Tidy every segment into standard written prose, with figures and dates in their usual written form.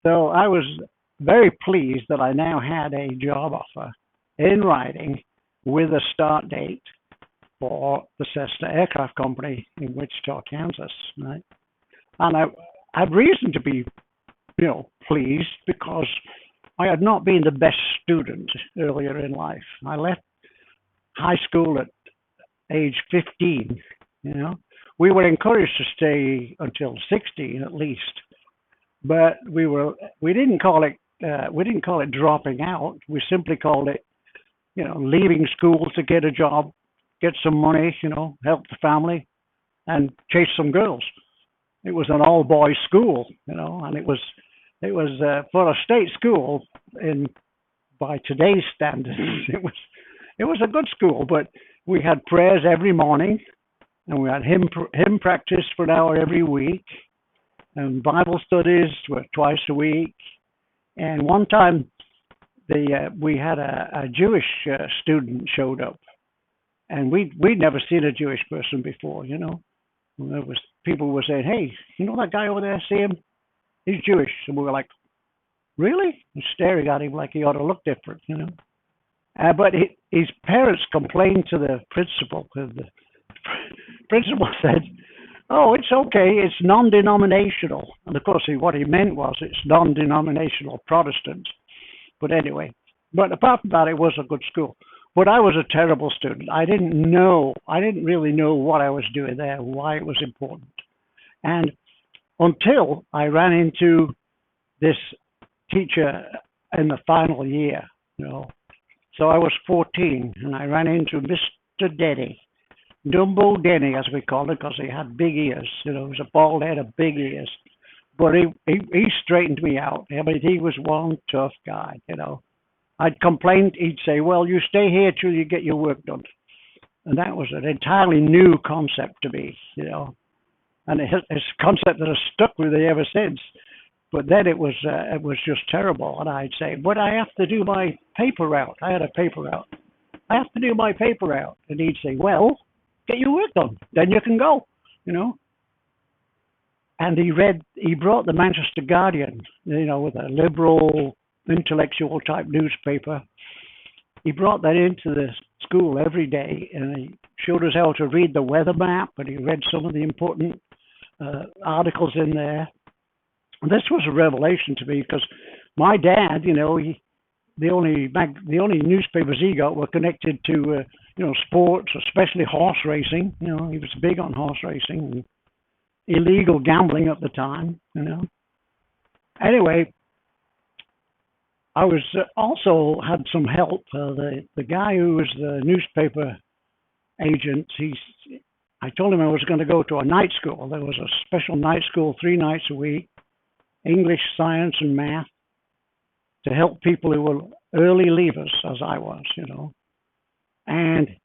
So I was very pleased that I now had a job offer in writing with a start date for the Cessna Aircraft Company in Wichita, Kansas. Right? And I had reason to be, pleased because I had not been the best student earlier in life. I left high school at age 15. You know, we were encouraged to stay until 16 at least, but we didn't call it dropping out. We simply called it, leaving school to get a job, get some money, help the family, and chase some girls. It was an all boys school, and it was for a state school in by today's standards. It was a good school, but we had prayers every morning, and we had hymn practice for an hour every week, and Bible studies were twice a week. And one time, we had a Jewish student showed up, and we'd never seen a Jewish person before. And there was people were saying, "Hey, you know that guy over there? See him? He's Jewish." And we were like, "Really?" And staring at him like he ought to look different. But his parents complained to the principal. And the principal said, "Oh, it's okay. It's non-denominational." And of course, what he meant was it's non-denominational Protestant. But anyway, but apart from that, it was a good school. But I was a terrible student. I didn't really know what I was doing there, why it was important. And until I ran into this teacher in the final year. So I was 14, and I ran into Mr. Denny. Dumbo Denny, as we called it, because he had big ears. He was a bald head of big ears. But he straightened me out. I mean, he was one tough guy. I'd complain, he'd say, "Well, you stay here till you get your work done." And that was an entirely new concept to me. And it's a concept that has stuck with me ever since. But then it was just terrible. And I'd say, "But I have to do my paper route." I had a paper route. "I have to do my paper route." And he'd say, "Well, get your work done. Then you can go. And he brought the Manchester Guardian, with a liberal, intellectual type newspaper. He brought that into the school every day, and he showed us how to read the weather map, and he read some of the important articles in there. And this was a revelation to me because my dad, the only newspapers he got were connected to sports, especially horse racing. He was big on horse racing and illegal gambling at the time. Anyway, I was also had some help. The guy who was the newspaper agent, I told him I was going to go to a night school. There was a special night school 3 nights a week, English, science, and math, to help people who were early leavers, as I was. And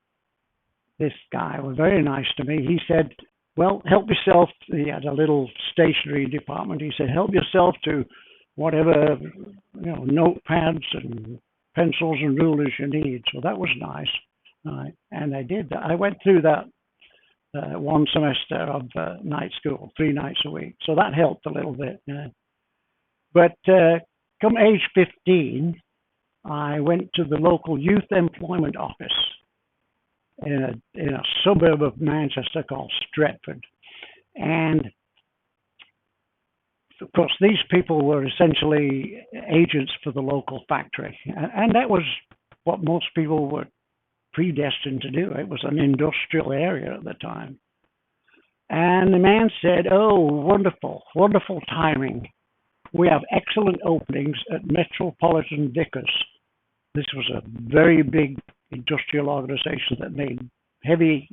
this guy was very nice to me. He said, "Well, help yourself." He had a little stationery department. He said, "Help yourself to whatever, notepads and pencils and rulers you need." So that was nice. Right. And I did that. I went through that one semester of night school, 3 nights a week. So that helped a little bit. But come age 15, I went to the local youth employment office in a suburb of Manchester called Stretford. And of course, these people were essentially agents for the local factory. And that was what most people were predestined to do. It was an industrial area at the time. And the man said, "Oh, wonderful, wonderful timing. We have excellent openings at Metropolitan Vickers." This was a very big industrial organization that made heavy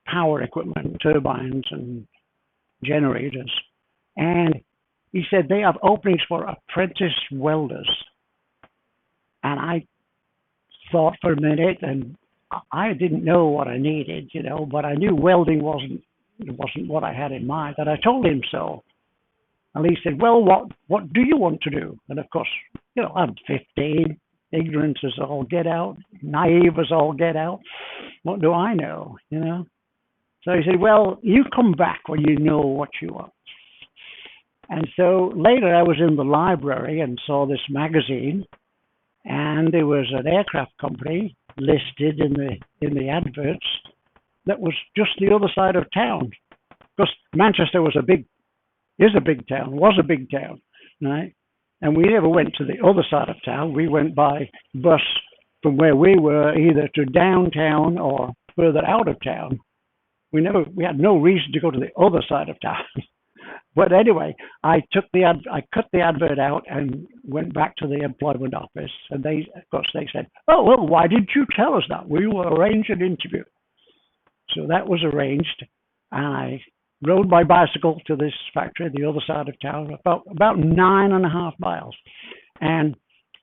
power equipment, turbines and generators. And he said they have openings for apprentice welders. And I thought for a minute, and I didn't know what I needed, but I knew welding wasn't what I had in mind. And I told him so. And he said, "Well, what do you want to do?" And of course, I'm 15, ignorant as all get out, naive as all get out. What do I know? So he said, "Well, you come back when you know what you want." And so later I was in the library and saw this magazine, and there was an aircraft company listed in the adverts that was just the other side of town. Because Manchester is a big town, was a big town, right? And we never went to the other side of town. We went by bus from where we were either to downtown or further out of town. We had no reason to go to the other side of town. But anyway, I cut the advert out and went back to the employment office, and they said, "Oh well, why didn't you tell us that? We will arrange an interview." So that was arranged, and I rode my bicycle to this factory, the other side of town, about 9.5 miles, and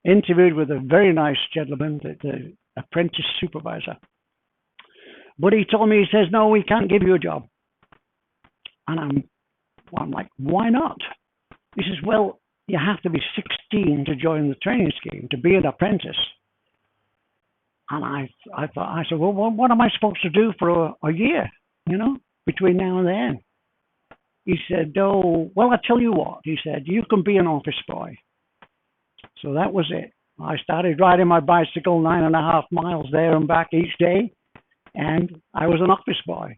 interviewed with a very nice gentleman, the apprentice supervisor. But he told me, he says, "No, we can't give you a job." And I'm like, "Why not?" He says, "Well, you have to be 16 to join the training scheme, to be an apprentice." And I said, "Well, what am I supposed to do for a year, between now and then?" He said, "Oh, well, I tell you what," he said, "you can be an office boy." So that was it. I started riding my bicycle 9.5 miles there and back each day, and I was an office boy.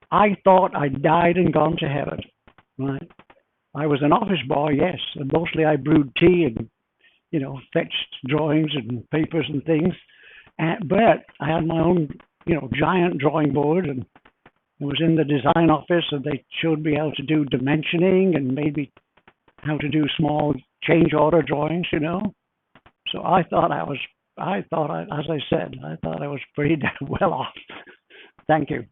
I thought I'd died and gone to heaven. Right? I was an office boy, yes, and mostly I brewed tea and, fetched drawings and papers and things. But I had my own, giant drawing board, and I was in the design office, and they showed me how to do dimensioning and maybe how to do small change order drawings, So I thought, as I said, I thought I was pretty well off. Thank you.